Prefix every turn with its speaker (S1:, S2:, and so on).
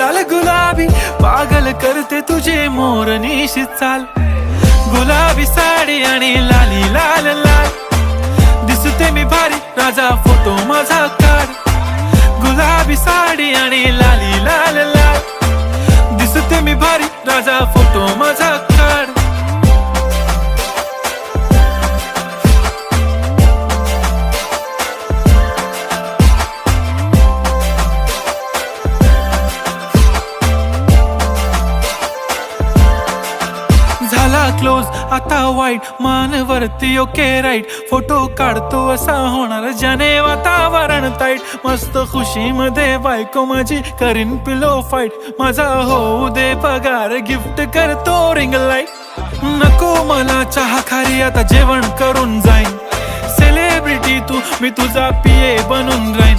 S1: गाल गुलाबी पागल करते तुझे मोरनीशी चाल, गुलाबी साडी आणि लाली लाल लाल, दिसते मी भारी राजा फोटो माझा काढ, गुलाबी साडी आणि लाली लाल लाल, दिसते मी भारी राजा फोटो माझा काढ. झाला क्लोज आता वाईट मानवरती ओके राईट, फोटो काढतो असा होणार ज्याने वातावरण ताईट, मस्त खुशी मध्ये बायको माझी करीन पिलो फाईट, माझा होऊ दे पगार गिफ्ट करतो रिंग लाईट, नको मला चहा खारी आता जेवण करून जाईन, सेलिब्रिटी तू मी तुझा पिये बनून राहीन.